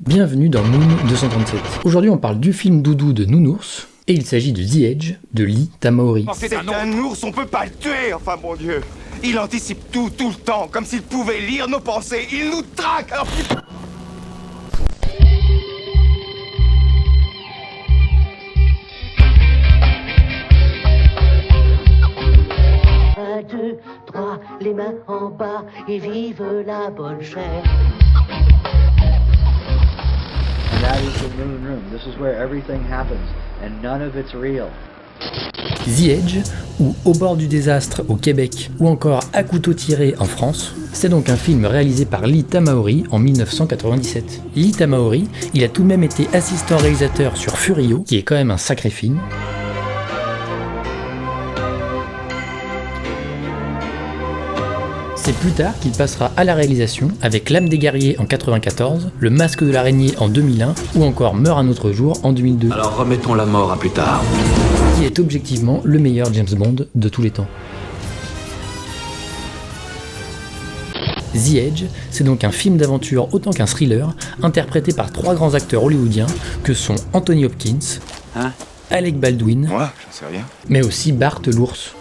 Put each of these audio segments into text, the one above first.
Bienvenue dans Moon 237. Aujourd'hui on parle du film doudou de Nounours, et il s'agit de The Edge de Lee Tamahori. C'est un ours, on peut pas le tuer, enfin mon Dieu. Il anticipe tout le temps, comme s'il pouvait lire nos pensées. Il nous traque, alors qu'il... 1, 2, 3, les mains en bas et vive la bonne chair. And that is the moon room. This is where everything happens, and none of it's real. The Edge, ou Au bord du désastre au Québec, ou encore À couteau tiré en France, c'est donc un film réalisé par Lee Tamahori en 1997. Lee Tamahori, il a tout de même été assistant réalisateur sur Furio, qui est quand même un sacré film. C'est plus tard qu'il passera à la réalisation avec L'âme des guerriers en 94, Le masque de l'araignée en 2001 ou encore Meurt un autre jour en 2002. Alors remettons la mort à plus tard. Qui est objectivement le meilleur James Bond de tous les temps. The Edge, c'est donc un film d'aventure autant qu'un thriller, interprété par trois grands acteurs hollywoodiens que sont Anthony Hopkins, Alec Baldwin, Moi, j'en sais rien. mais aussi Bart l'ours.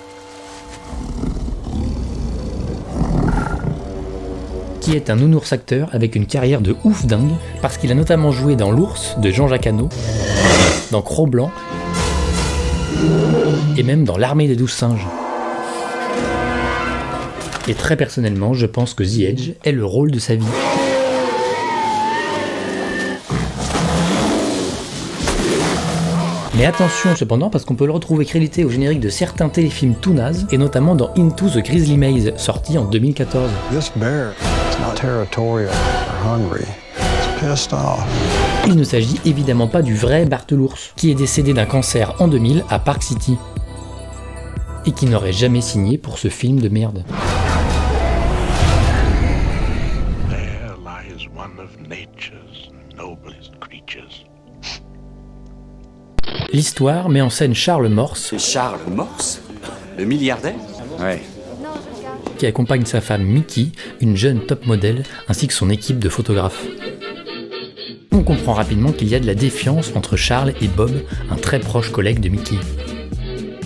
Qui est un nounours acteur avec une carrière de ouf dingue, parce qu'il a notamment joué dans L'ours de Jean-Jacques Hano, dans Cro-Blanc, et même dans L'Armée des 12 singes. Et très personnellement, je pense que The Edge est le rôle de sa vie. Mais attention cependant, parce qu'on peut le retrouver crédité au générique de certains téléfilms tout nazes, et notamment dans Into the Grizzly Maze, sorti en 2014. This bear is not territorial or hungry. It's pissed off. Il ne s'agit évidemment pas du vrai Bart l'ours, qui est décédé d'un cancer en 2000 à Park City, et qui n'aurait jamais signé pour ce film de merde. There lies one of nature's noblest creatures. L'histoire met en scène Charles Morse, C'est Charles Morse, le milliardaire? Ouais. qui accompagne sa femme Mickey, une jeune top modèle, ainsi que son équipe de photographes. On comprend rapidement qu'il y a de la défiance entre Charles et Bob, un très proche collègue de Mickey.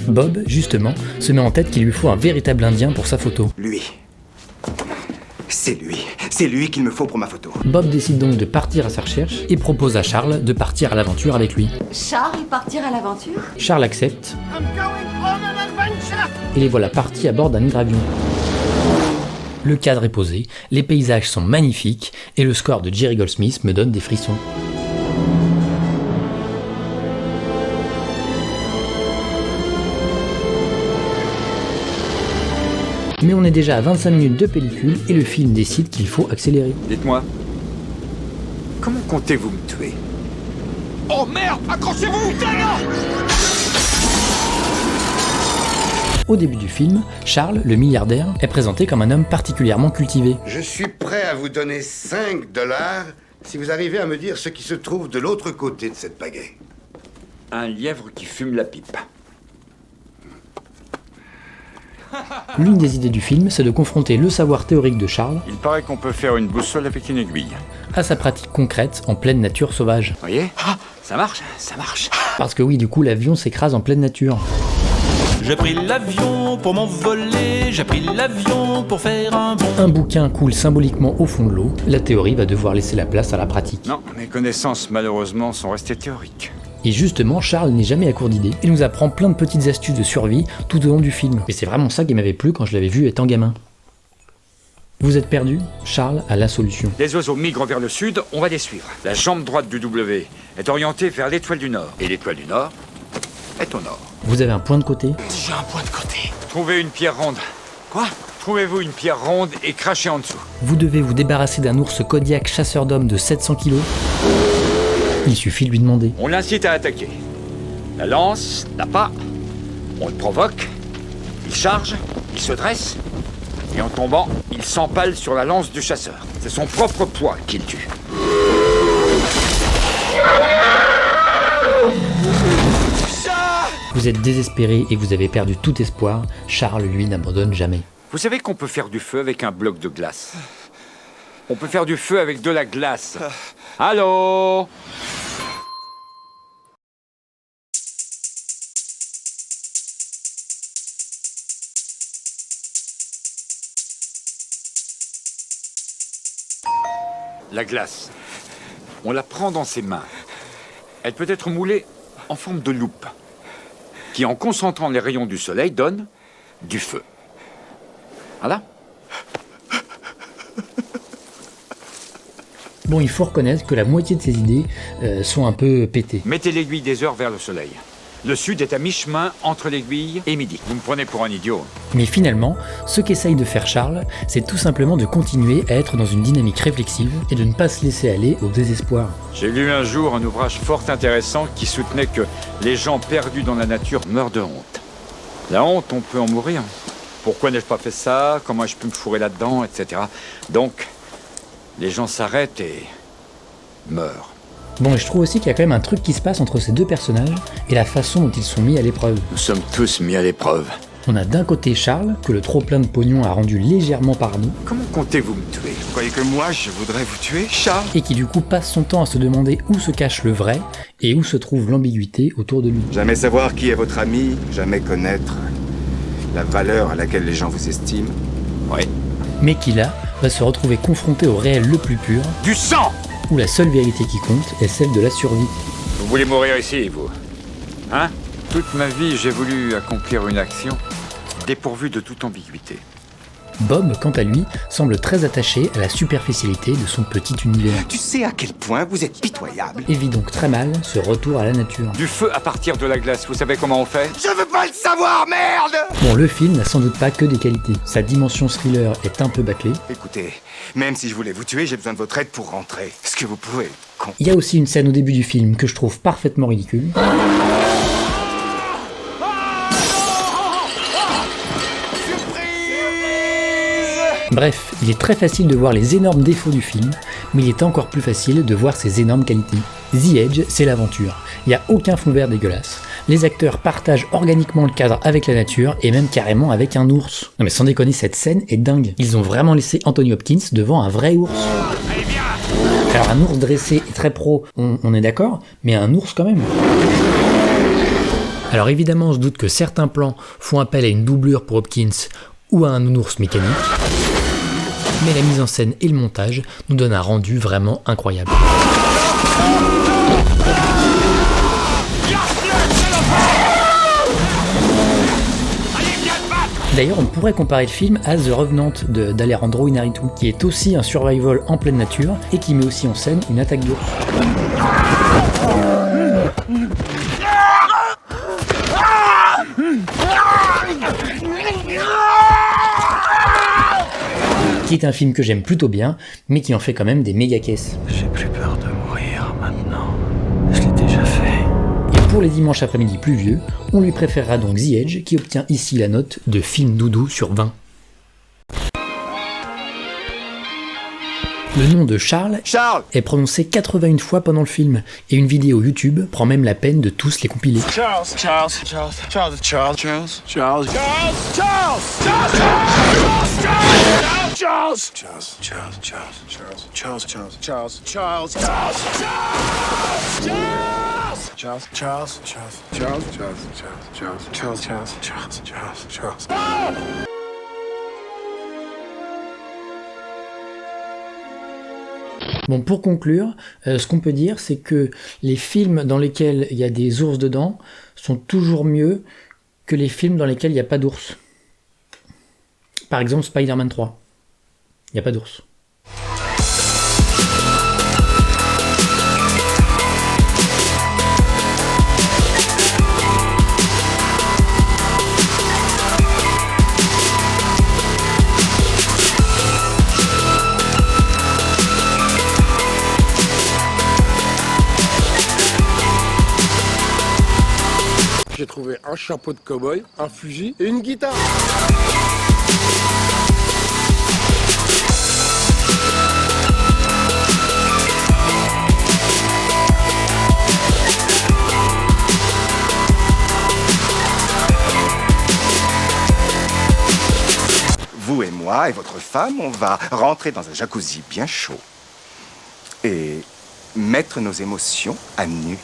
Bob, justement, se met en tête qu'il lui faut un véritable Indien pour sa photo. Lui. C'est lui qu'il me faut pour ma photo. Bob décide donc de partir à sa recherche et propose à Charles de partir à l'aventure avec lui. Charles, partir à l'aventure? Charles accepte, et les voilà partis à bord d'un hydravion. Le cadre est posé, les paysages sont magnifiques, et le score de Jerry Goldsmith me donne des frissons. Mais on est déjà à 25 minutes de pellicule, et le film décide qu'il faut accélérer. Dites-moi, comment comptez-vous me tuer? Oh merde, accrochez-vous, derrière! Au début du film, Charles, le milliardaire, est présenté comme un homme particulièrement cultivé. Je suis prêt à vous donner 5 $ si vous arrivez à me dire ce qui se trouve de l'autre côté de cette pagaie. Un lièvre qui fume la pipe. L'une des idées du film, c'est de confronter le savoir théorique de Charles Il paraît qu'on peut faire une boussole avec une aiguille. à sa pratique concrète en pleine nature sauvage. Voyez? Ça marche, ça marche. Parce que oui, du coup, l'avion s'écrase en pleine nature. J'ai pris l'avion pour m'envoler, j'ai pris l'avion pour faire un bond. Un bouquin coule symboliquement au fond de l'eau, la théorie va devoir laisser la place à la pratique. Non, mes connaissances malheureusement sont restées théoriques. Et justement, Charles n'est jamais à court d'idées et nous apprend plein de petites astuces de survie tout au long du film. Et c'est vraiment ça qui m'avait plu quand je l'avais vu étant gamin. Vous êtes perdu? Charles a la solution. Les oiseaux migrent vers le sud, on va les suivre. La jambe droite du W est orientée vers l'étoile du Nord. Et l'étoile du Nord est au nord. Vous avez un point de côté? J'ai un point de côté. Trouvez une pierre ronde. Quoi? Trouvez-vous une pierre ronde et crachez en dessous. Vous devez vous débarrasser d'un ours Kodiak chasseur d'hommes de 700 kg. Il suffit de lui demander. On l'incite à attaquer. La lance n'a pas. On le provoque. Il charge. Il se dresse. Et en tombant, il s'empale sur la lance du chasseur. C'est son propre poids qui le tue. Vous êtes désespéré et vous avez perdu tout espoir. Charles, lui, n'abandonne jamais. Vous savez qu'on peut faire du feu avec un bloc de glace. On peut faire du feu avec de la glace. Allô? La glace. On la prend dans ses mains. Elle peut être moulée en forme de loupe, qui, en concentrant les rayons du soleil, donne du feu. Voilà. Bon, il faut reconnaître que la moitié de ces idées sont un peu pétées. Mettez l'aiguille des heures vers le soleil. Le sud est à mi-chemin entre l'aiguille et midi. Vous me prenez pour un idiot. Mais finalement, ce qu'essaye de faire Charles, c'est tout simplement de continuer à être dans une dynamique réflexive et de ne pas se laisser aller au désespoir. J'ai lu un jour un ouvrage fort intéressant qui soutenait que les gens perdus dans la nature meurent de honte. La honte, on peut en mourir. Pourquoi n'ai-je pas fait ça? Comment ai-je pu me fourrer là-dedans, etc. Donc, les gens s'arrêtent et meurent. Bon, et je trouve aussi qu'il y a quand même un truc qui se passe entre ces deux personnages et la façon dont ils sont mis à l'épreuve. Nous sommes tous mis à l'épreuve. On a d'un côté Charles, que le trop-plein de pognon a rendu légèrement parano. Comment comptez-vous me tuer? Vous croyez que moi, je voudrais vous tuer, Charles? Et qui du coup passe son temps à se demander où se cache le vrai et où se trouve l'ambiguïté autour de lui. Jamais savoir qui est votre ami, jamais connaître la valeur à laquelle les gens vous estiment. Oui. Mais qui là va se retrouver confronté au réel le plus pur, Du sang! où la seule vérité qui compte est celle de la survie. Vous voulez mourir ici, vous? Hein? Toute ma vie, j'ai voulu accomplir une action dépourvue de toute ambiguïté. Bob, quant à lui, semble très attaché à la superficialité de son petit univers. Tu sais à quel point vous êtes pitoyable. Et vit donc très mal ce retour à la nature. Du feu à partir de la glace, vous savez comment on fait? Je veux pas le savoir, merde! Bon, le film n'a sans doute pas que des qualités. Sa dimension thriller est un peu bâclée. Écoutez, même si je voulais vous tuer, j'ai besoin de votre aide pour rentrer. Est-ce que vous pouvez, con? Il y a aussi une scène au début du film que je trouve parfaitement ridicule. Bref, il est très facile de voir les énormes défauts du film, mais il est encore plus facile de voir ses énormes qualités. The Edge, c'est l'aventure. Il n'y a aucun fond vert dégueulasse. Les acteurs partagent organiquement le cadre avec la nature et même carrément avec un ours. Non mais sans déconner, cette scène est dingue. Ils ont vraiment laissé Anthony Hopkins devant un vrai ours. Alors un ours dressé et très pro, on est d'accord, mais un ours quand même. Alors évidemment, on se doute que certains plans font appel à une doublure pour Hopkins ou à un nounours mécanique. Mais la mise en scène et le montage nous donnent un rendu vraiment incroyable. D'ailleurs, on pourrait comparer le film à The Revenant d'Alejandro Inarritu, qui est aussi un survival en pleine nature et qui met aussi en scène une attaque d'ours. Qui est un film que j'aime plutôt bien, mais qui en fait quand même des méga caisses. J'ai plus peur de mourir maintenant. Je l'ai déjà fait. Et pour les dimanches après-midi pluvieux, on lui préférera donc The Edge, qui obtient ici la note de film doudou sur 20. Le nom de Charles est prononcé 81 fois pendant le film, et une vidéo YouTube prend même la peine de tous les compiler. Bon, pour conclure, ce qu'on peut dire, c'est que les films dans lesquels il y a des ours dedans sont toujours mieux que les films dans lesquels il n'y a pas d'ours. Par exemple, Spider-Man 3. Il n'y a pas d'ours. J'ai trouvé un chapeau de cow-boy, un fusil et une guitare. Vous et moi et votre femme, on va rentrer dans un jacuzzi bien chaud. Et mettre nos émotions à nu.